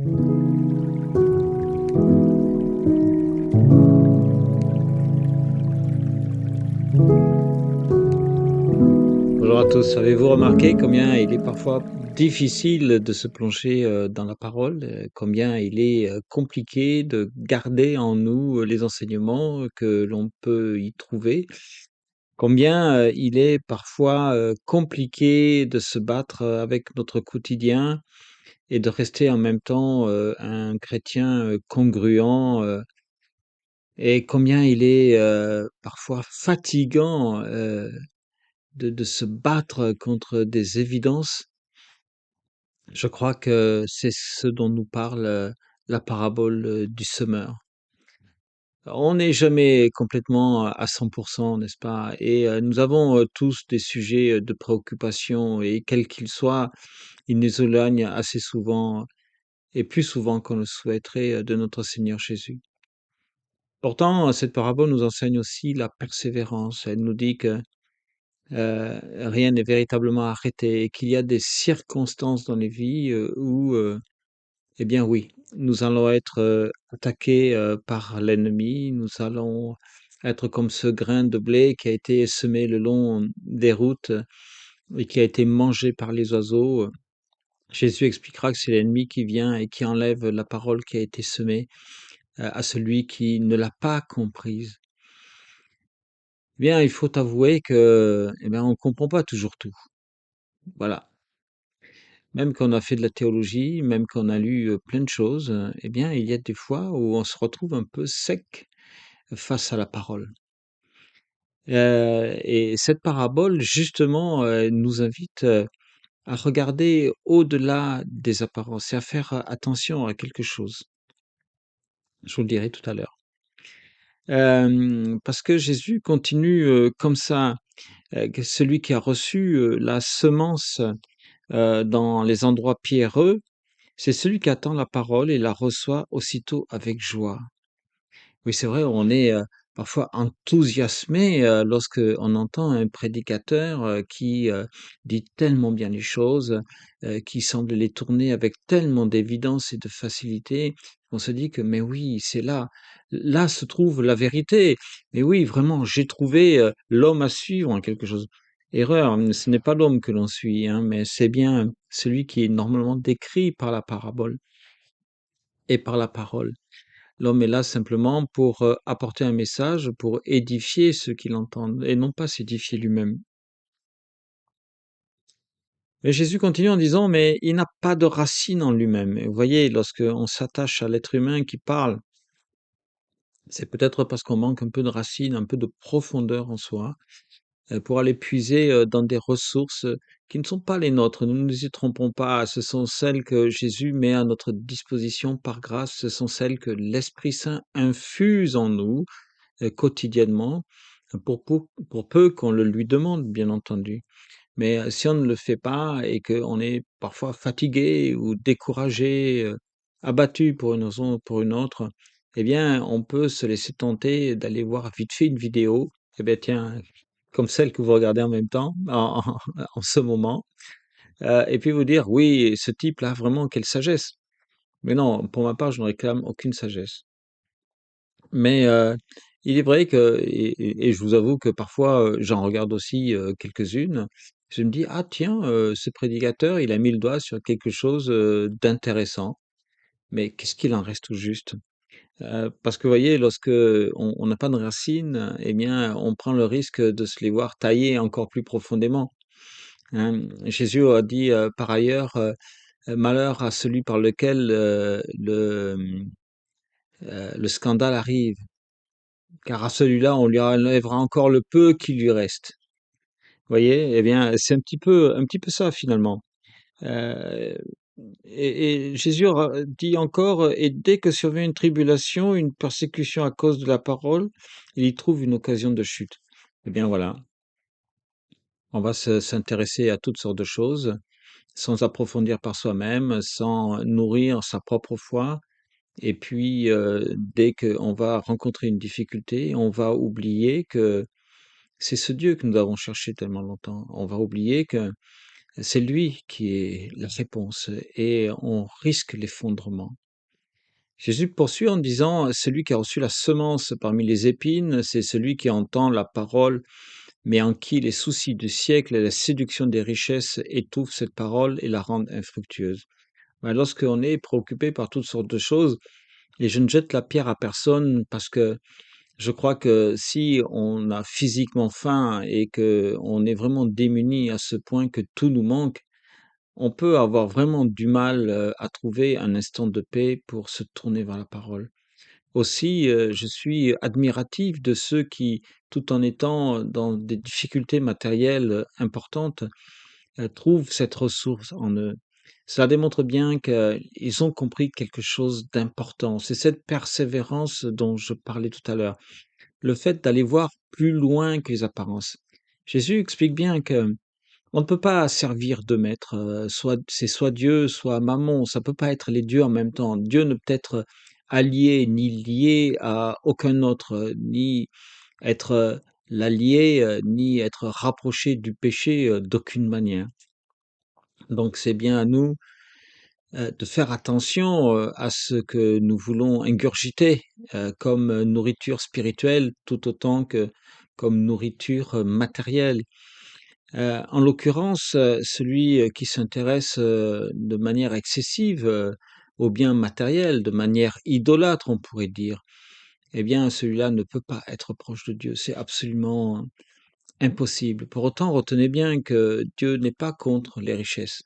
Bonjour à tous. Avez-vous remarqué combien il est parfois difficile de se plonger dans la parole, combien il est compliqué de garder en nous les enseignements que l'on peut y trouver, combien il est parfois compliqué de se battre avec notre quotidien et de rester en même temps un chrétien congruent, et combien il est parfois fatigant de se battre contre des évidences. Je crois que c'est ce dont nous parle la parabole du semeur. On n'est jamais complètement à 100%, n'est-ce pas? Et nous avons tous des sujets de préoccupation et quels qu'ils soient, ils nous éloignent assez souvent et plus souvent qu'on le souhaiterait de notre Seigneur Jésus. Pourtant, cette parabole nous enseigne aussi la persévérance. Elle nous dit que rien n'est véritablement arrêté et qu'il y a des circonstances dans les vies où eh bien oui, nous allons être attaqués par l'ennemi, nous allons être comme ce grain de blé qui a été semé le long des routes et qui a été mangé par les oiseaux. Jésus expliquera que c'est l'ennemi qui vient et qui enlève la parole qui a été semée à celui qui ne l'a pas comprise. Eh bien, il faut avouer que, eh bien, on ne comprend pas toujours tout. Voilà. Même quand on a fait de la théologie, même quand on a lu plein de choses, eh bien, il y a des fois où on se retrouve un peu sec face à la parole. Et cette parabole, justement, nous invite à regarder au-delà des apparences et à faire attention à quelque chose. Je vous le dirai tout à l'heure. Parce que Jésus continue comme ça, que celui qui a reçu la semence dans les endroits pierreux, c'est celui qui attend la parole et la reçoit aussitôt avec joie. Oui, c'est vrai, on est parfois enthousiasmé lorsque on entend un prédicateur qui dit tellement bien les choses, qui semble les tourner avec tellement d'évidence et de facilité. On se dit que, mais oui, c'est là, là se trouve la vérité. Mais oui, vraiment, j'ai trouvé l'homme à suivre en quelque chose. Erreur, ce n'est pas l'homme que l'on suit, hein, mais c'est bien celui qui est normalement décrit par la parabole et par la parole. L'homme est là simplement pour apporter un message, pour édifier ceux qui l'entendent et non pas s'édifier lui-même. Mais Jésus continue en disant, mais il n'a pas de racine en lui-même. Et vous voyez, lorsque on s'attache à l'être humain qui parle, c'est peut-être parce qu'on manque un peu de racine, un peu de profondeur en soi, pour aller puiser dans des ressources qui ne sont pas les nôtres. Nous ne nous y trompons pas, ce sont celles que Jésus met à notre disposition par grâce, ce sont celles que l'Esprit Saint infuse en nous quotidiennement, pour peu qu'on le lui demande, bien entendu. Mais si on ne le fait pas et qu'on est parfois fatigué ou découragé, abattu pour une raison ou pour une autre, eh bien, on peut se laisser tenter d'aller voir vite fait une vidéo. Eh bien, tiens, comme celle que vous regardez en même temps, en ce moment, et puis vous dire: «Oui, ce type-là, vraiment, quelle sagesse!» Mais non, pour ma part, je ne réclame aucune sagesse. Mais il est vrai que et je vous avoue que parfois, j'en regarde aussi, quelques-unes. Je me dis: «Ah tiens, ce prédicateur, il a mis le doigt sur quelque chose, d'intéressant». Mais qu'est-ce qu'il en reste au juste? Parce que vous voyez, lorsque on n'a pas de racines, eh bien, on prend le risque de se les voir tailler encore plus profondément, hein. Jésus a dit, par ailleurs, «Malheur à celui par lequel, le scandale arrive». Car à celui-là, on lui enlèvera encore le peu qui lui reste. Vous voyez? Eh bien, c'est un petit peu ça finalement. Heu et Jésus dit encore: «Et dès que survient une tribulation, une persécution à cause de la parole, il y trouve une occasion de chute». Eh bien voilà, on va s'intéresser à toutes sortes de choses, sans approfondir par soi-même, sans nourrir sa propre foi et puis, dès qu'on va rencontrer une difficulté, on va oublier que c'est ce Dieu que nous avons cherché tellement longtemps. On va oublier que C'est lui qui est la réponse et on risque l'effondrement. Jésus poursuit en disant, celui qui a reçu la semence parmi les épines, c'est celui qui entend la parole, mais en qui les soucis du siècle et la séduction des richesses étouffent cette parole et la rendent infructueuse. Ben, lorsqu'on est préoccupé par toutes sortes de choses, et je ne jette la pierre à personne parce que je crois que si on a physiquement faim et que on est vraiment démuni à ce point que tout nous manque, on peut avoir vraiment du mal à trouver un instant de paix pour se tourner vers la parole. Aussi, je suis admiratif de ceux qui, tout en étant dans des difficultés matérielles importantes, trouvent cette ressource en eux. Cela démontre bien qu'ils ont compris quelque chose d'important. C'est cette persévérance dont je parlais tout à l'heure. Le fait d'aller voir plus loin que les apparences. Jésus explique bien que on ne peut pas servir 2 maîtres, soit Dieu, soit Mammon, ça peut pas être les 2 en même temps. Dieu ne peut être allié ni lié à aucun autre, ni être, l'allié, ni être rapproché du péché, d'aucune manière. Donc c'est bien à nous, de faire attention, à ce que nous voulons ingurgiter, comme nourriture spirituelle tout autant que comme nourriture, matérielle. En l'occurrence, celui, qui s'intéresse, de manière excessive, aux biens matériels, de manière idolâtre, on pourrait dire, eh bien, celui-là ne peut pas être proche de Dieu. C'est absolument impossible. Pour autant, retenez bien que Dieu n'est pas contre les richesses.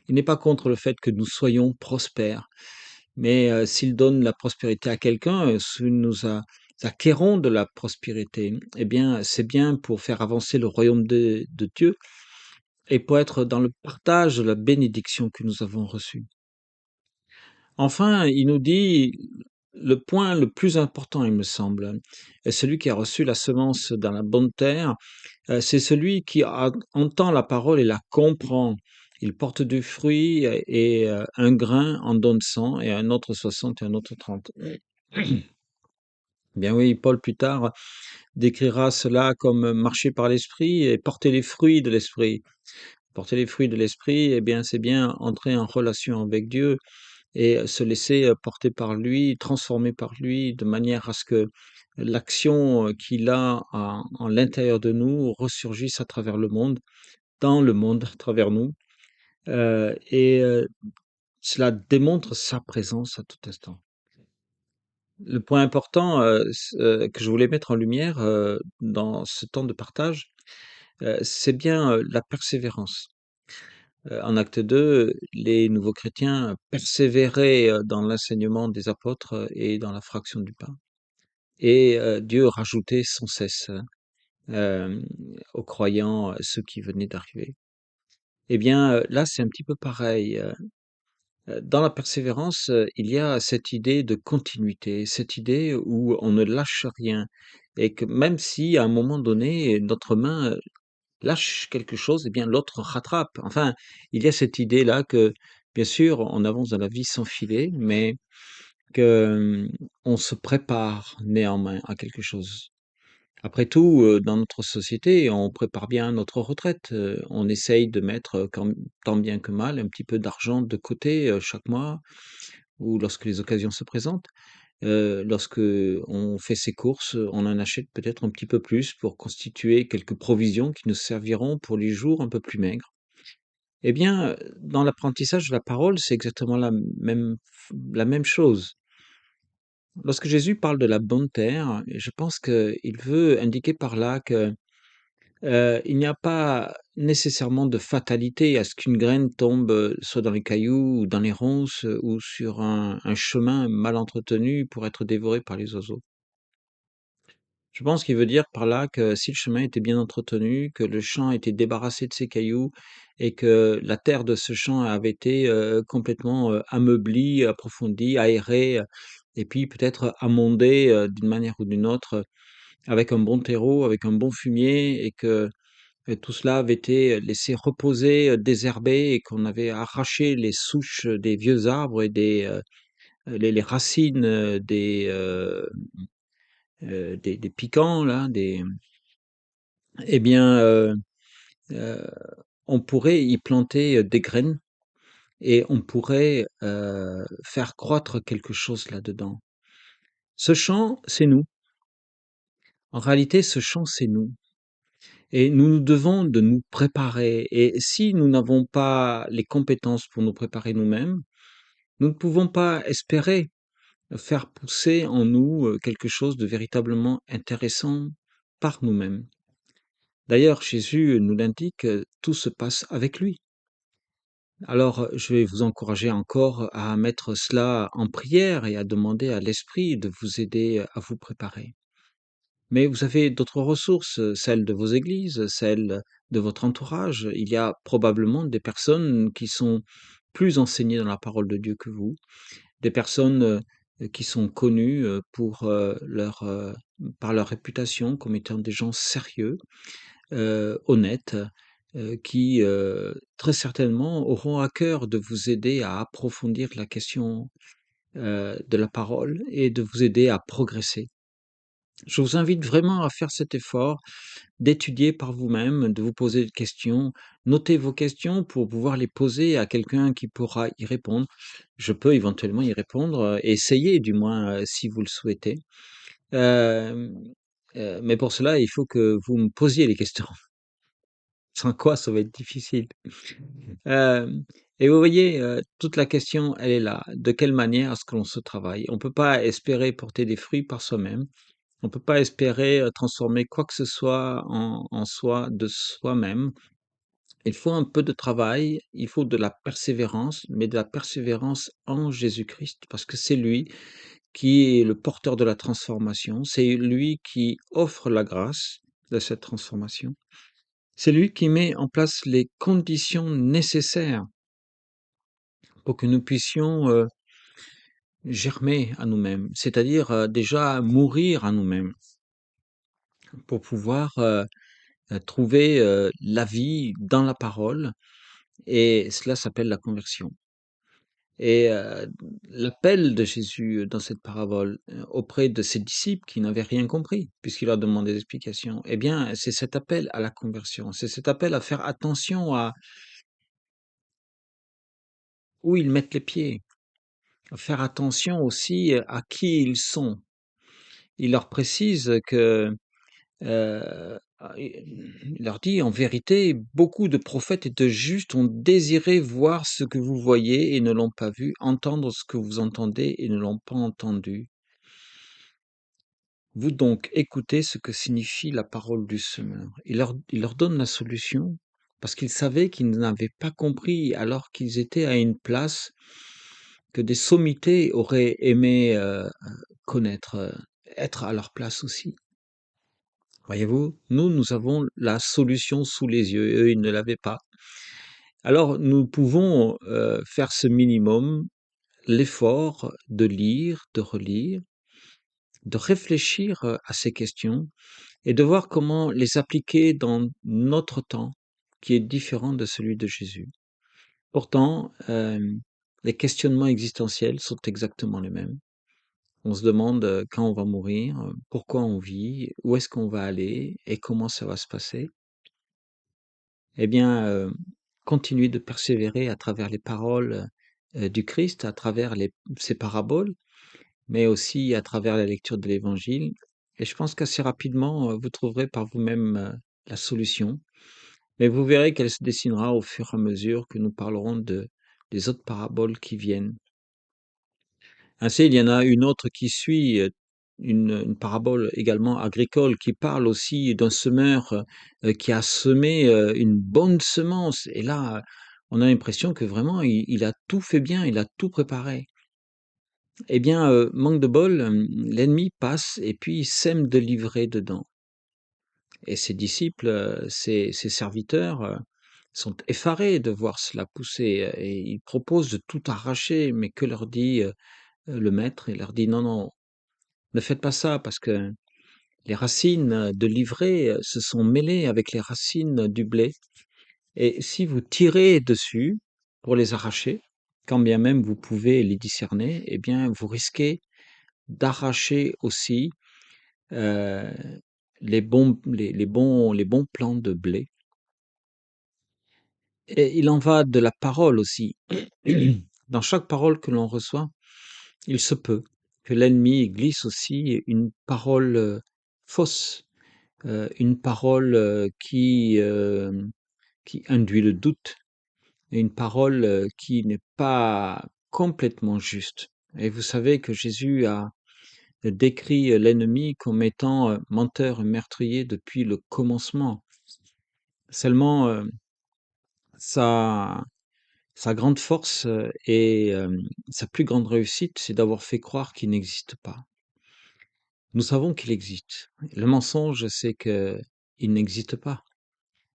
Il n'est pas contre le fait que nous soyons prospères. Mais, s'il donne la prospérité à quelqu'un, si nous acquérons de la prospérité, eh bien, c'est bien pour faire avancer le royaume de Dieu et pour être dans le partage de la bénédiction que nous avons reçue. Enfin, il nous dit le point le plus important, il me semble, est celui qui a reçu la semence dans la bonne terre, c'est celui qui entend la parole et la comprend. Il porte du fruit et un grain en donne 100 et un autre 60 et un autre 30. Bien oui, Paul plus tard décrira cela comme marcher par l'esprit et porter les fruits de l'esprit. Porter les fruits de l'esprit, eh bien, c'est bien entrer en relation avec Dieu et se laisser porter par lui, transformer par lui, de manière à ce que l'action qu'il a en l'intérieur de nous ressurgisse à travers le monde, dans le monde, à travers nous. Et cela démontre sa présence à tout instant. Le point important que je voulais mettre en lumière dans ce temps de partage, c'est bien la persévérance. En acte 2, les nouveaux chrétiens persévéraient, dans l'enseignement des apôtres et dans la fraction du pain et Dieu rajoutait sans cesse, hem, aux croyants, ceux qui venaient d'arriver. Eh bien, là, c'est un petit peu pareil, dans la persévérance, il y a cette idée de continuité, cette idée où on ne lâche rien et que même si à un moment donné, notre main, lâche quelque chose, eh bien l'autre rattrape. Enfin, il y a cette idée-là que, bien sûr, on avance dans la vie sans filet, mais que, on se prépare néanmoins à quelque chose. Après tout, dans notre société, on prépare bien notre retraite, on essaye de mettre, tant bien que mal, un petit peu d'argent de côté, chaque mois ou lorsque les occasions se présentent. Lorsque on fait ses courses, on en achète peut-être un petit peu plus pour constituer quelques provisions qui nous serviront pour les jours un peu plus maigres. Eh bien, dans l'apprentissage de la parole, c'est exactement la même chose. Lorsque Jésus parle de la bonne terre, je pense qu'il veut indiquer par là que, il n'y a pas nécessairement de fatalité à ce qu'une graine tombe, soit dans les cailloux ou dans les ronces, ou sur un chemin mal entretenu pour être dévoré par les oiseaux. Je pense qu'il veut dire par là que si le chemin était bien entretenu, que le champ était débarrassé de ses cailloux et que la terre de ce champ avait été, complètement, ameublée, approfondie, aérée, et puis peut-être amondée, d'une manière ou d'une autre, avec un bon terreau, avec un bon fumier et que, tout cela avait été laissé reposer, désherbé et qu'on avait arraché les souches des vieux arbres et les racines, des piquants là, eh bien, heu, on pourrait y planter des graines et on pourrait faire croître quelque chose là-dedans. Ce champ, c'est nous. En réalité, ce champ, c'est nous. Et nous nous devons de nous préparer. Et si nous n'avons pas les compétences pour nous préparer nous-mêmes, nous ne pouvons pas espérer faire pousser en nous quelque chose de véritablement intéressant par nous-mêmes. D'ailleurs, Jésus nous l'indique, tout se passe avec lui. Alors, je vais vous encourager encore à mettre cela en prière et à demander à l'Esprit de vous aider à vous préparer. Mais vous avez d'autres ressources, celles de vos églises, celles de votre entourage. Il y a probablement des personnes qui sont plus enseignées dans la parole de Dieu que vous, des personnes qui sont connues pour par leur réputation comme étant des gens sérieux, honnêtes, qui très certainement auront à cœur de vous aider à approfondir la question de la parole et de vous aider à progresser. Je vous invite vraiment à faire cet effort d'étudier par vous-même, de vous poser des questions. Notez vos questions pour pouvoir les poser à quelqu'un qui pourra y répondre. Je peux éventuellement y répondre, essayer du moins, si vous le souhaitez. Hem, mais pour cela, il faut que vous me posiez les questions. Sans quoi ça va être difficile. Hem et vous voyez, toute la question, elle est là. De quelle manière est-ce que l'on se travaille? On ne peut pas espérer porter des fruits par soi-même. On ne peut pas espérer, transformer quoi que ce soit en soi, de soi-même. Il faut un peu de travail, il faut de la persévérance, mais de la persévérance en Jésus-Christ, parce que c'est lui qui est le porteur de la transformation, c'est lui qui offre la grâce de cette transformation. C'est lui qui met en place les conditions nécessaires pour que nous puissions, germer à nous-mêmes, c'est-à-dire, déjà mourir à nous-mêmes pour pouvoir, trouver, la vie dans la parole et cela s'appelle la conversion et l'appel de Jésus dans cette parabole, auprès de ses disciples qui n'avaient rien compris puisqu'il leur demandait des explications, eh bien, c'est cet appel à la conversion, c'est cet appel à faire attention à où ils mettent les pieds, à faire attention aussi à qui ils sont. Il leur précise que il leur dit: «En vérité, beaucoup de prophètes et de justes ont désiré voir ce que vous voyez et ne l'ont pas vu, entendre ce que vous entendez et ne l'ont pas entendu. Vous donc écoutez ce que signifie la parole du semeur.» Il leur donne la solution parce qu'ils savaient qu'ils n'avaient pas compris alors qu'ils étaient à une place que des sommités auraient aimé, connaître, être à leur place aussi. Voyez-vous, nous avons la solution sous les yeux, eux, ils ne l'avaient pas. Alors, nous pouvons faire ce minimum, l'effort de lire, de relire, de réfléchir à ces questions et de voir comment les appliquer dans notre temps, qui est différent de celui de Jésus. Pourtant, les questionnements existentiels sont exactement les mêmes. On se demande quand on va mourir, pourquoi on vit, où est-ce qu'on va aller et comment ça va se passer. Eh bien, continuez de persévérer à travers les paroles, du Christ, à travers ces paraboles, mais aussi à travers la lecture de l'Évangile et je pense qu'assez rapidement, vous trouverez par vous-même, la solution. Mais vous verrez qu'elle se dessinera au fur et à mesure que nous parlerons des autres paraboles qui viennent. Ainsi, il y en a une autre qui suit, une parabole également agricole qui parle aussi d'un semeur, qui a semé, une bonne semence et là, on a l'impression que vraiment il a tout fait bien, il a tout préparé. Eh bien, manque de bol, l'ennemi passe et puis sème de l'ivraie dedans et ses disciples, ses serviteurs, sont effarés de voir cela pousser, et ils proposent de tout arracher, mais que leur dit, le maître? Il leur dit: «Non, non, ne faites pas ça parce que les racines de l'ivraie se sont mêlées avec les racines du blé et si vous tirez dessus pour les arracher, quand bien même vous pouvez les discerner, eh bien vous risquez d'arracher aussi euh, les bons plants de blé.» Et il en va de la parole aussi. Dans chaque parole que l'on reçoit, il se peut que l'ennemi glisse aussi une parole fausse, une parole qui induit le doute, et une parole qui n'est pas complètement juste. Et vous savez que Jésus a décrit l'ennemi comme étant menteur et meurtrier depuis le commencement. Seulement, sa, sa grande force et sa plus grande réussite, c'est d'avoir fait croire qu'il n'existe pas. Nous savons qu'il existe. Le mensonge, c'est qu'il n'existe pas.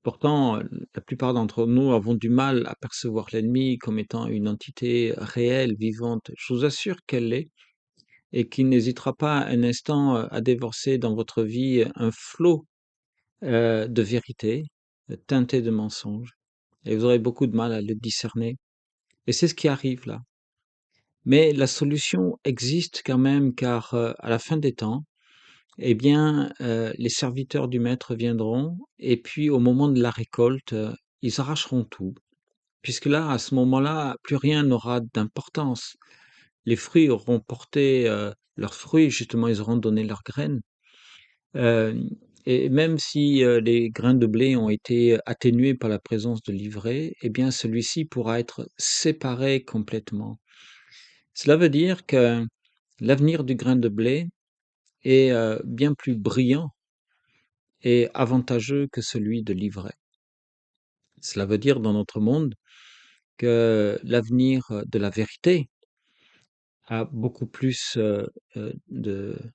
Pourtant, la plupart d'entre nous avons du mal à percevoir l'ennemi comme étant une entité réelle, vivante. Je vous assure qu'elle l'est et qu'il n'hésitera pas un instant à déverser dans votre vie un flot de vérité teinté de mensonges. Et vous aurez beaucoup de mal à le discerner. Et c'est ce qui arrive là. Mais la solution existe quand même, car à la fin des temps, eh bien, les serviteurs du maître viendront, et puis au moment de la récolte, ils arracheront tout. Puisque là, à ce moment-là, plus rien n'aura d'importance. Les fruits auront porté leurs fruits, justement, ils auront donné leurs graines. Euh, et même si les grains de blé ont été atténués par la présence de l'ivraie, eh bien, celui-ci pourra être séparé complètement. Cela veut dire que l'avenir du grain de blé est bien plus brillant et avantageux que celui de l'ivraie. Cela veut dire dans notre monde que l'avenir de la vérité a beaucoup plus de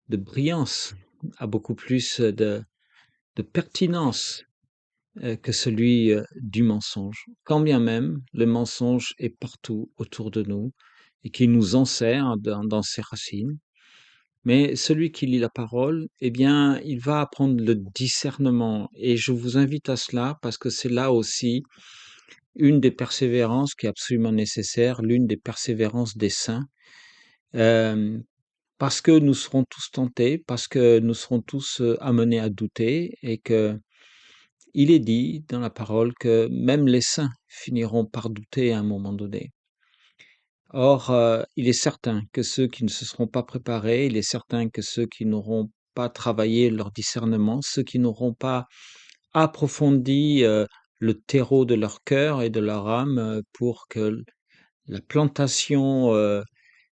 brillance, a beaucoup plus de pertinence que celui du mensonge. Quand bien même le mensonge est partout autour de nous et qu'il nous enserre dans ses racines, mais celui qui lit la parole, eh bien, il va apprendre le discernement. Et je vous invite à cela parce que c'est là aussi une des persévérances qui est absolument nécessaire, l'une des persévérances des saints, euh, parce que nous serons tous tentés, parce que nous serons tous amenés à douter, et que il est dit dans la parole que même les saints finiront par douter à un moment donné. Or, il est certain que ceux qui ne se seront pas préparés, il est certain que ceux qui n'auront pas travaillé leur discernement, ceux qui n'auront pas approfondi le terreau de leur cœur et de leur âme pour que la plantation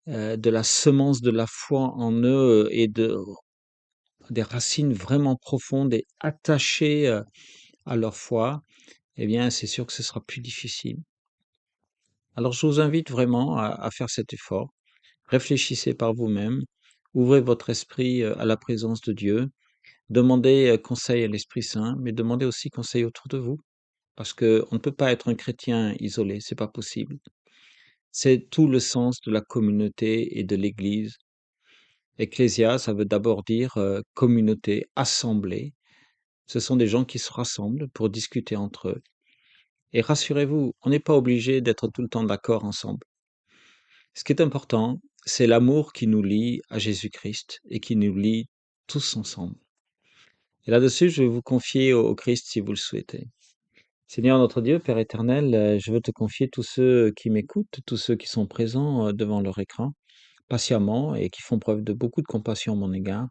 de la semence de la foi en eux et des racines vraiment profondes et attachées à leur foi, eh bien, c'est sûr que ce sera plus difficile. Alors, je vous invite vraiment à faire cet effort. Réfléchissez par vous-même, ouvrez votre esprit à la présence de Dieu, demandez conseil à l'Esprit Saint, mais demandez aussi conseil autour de vous, parce que on ne peut pas être un chrétien isolé, c'est pas possible. C'est tout le sens de la communauté et de l'Église. Ecclésia, ça veut d'abord dire communauté, assemblée. Ce sont des gens qui se rassemblent pour discuter entre eux. Et rassurez-vous, on n'est pas obligé d'être tout le temps d'accord ensemble. Ce qui est important, c'est l'amour qui nous lie à Jésus-Christ et qui nous lie tous ensemble. Et là-dessus, je vais vous confier au Christ si vous le souhaitez. Seigneur notre Dieu, Père éternel, je veux te confier tous ceux qui m'écoutent, tous ceux qui sont présents devant leur écran, patiemment et qui font preuve de beaucoup de compassion à mon égard.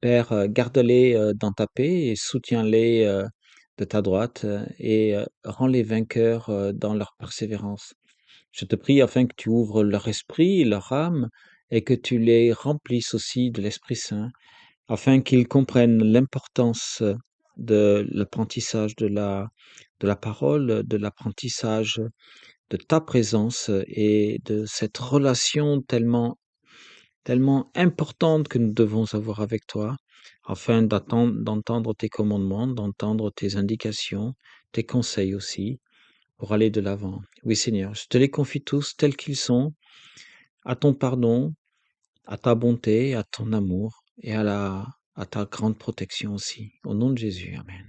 Père, garde-les dans ta paix et soutiens-les de ta droite et rends-les vainqueurs dans leur persévérance. Je te prie afin que tu ouvres leur esprit, leur âme, et que tu les remplisses aussi de l'Esprit Saint, afin qu'ils comprennent l'importance de l'apprentissage de la parole, de l'apprentissage de ta présence et de cette relation tellement importante que nous devons avoir avec toi, afin d'entendre tes commandements, d'entendre tes indications, tes conseils aussi, pour aller de l'avant. Oui, Seigneur, je te les confie tous tels qu'ils sont, à ton pardon, à ta bonté, à ton amour et à ta grande protection aussi. Au nom de Jésus, Amen.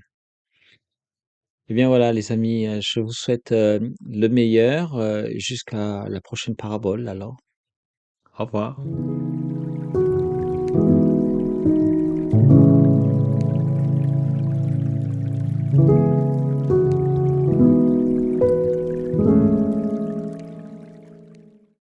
Eh bien voilà, les amis, je vous souhaite le meilleur jusqu'à la prochaine parabole alors. Au revoir.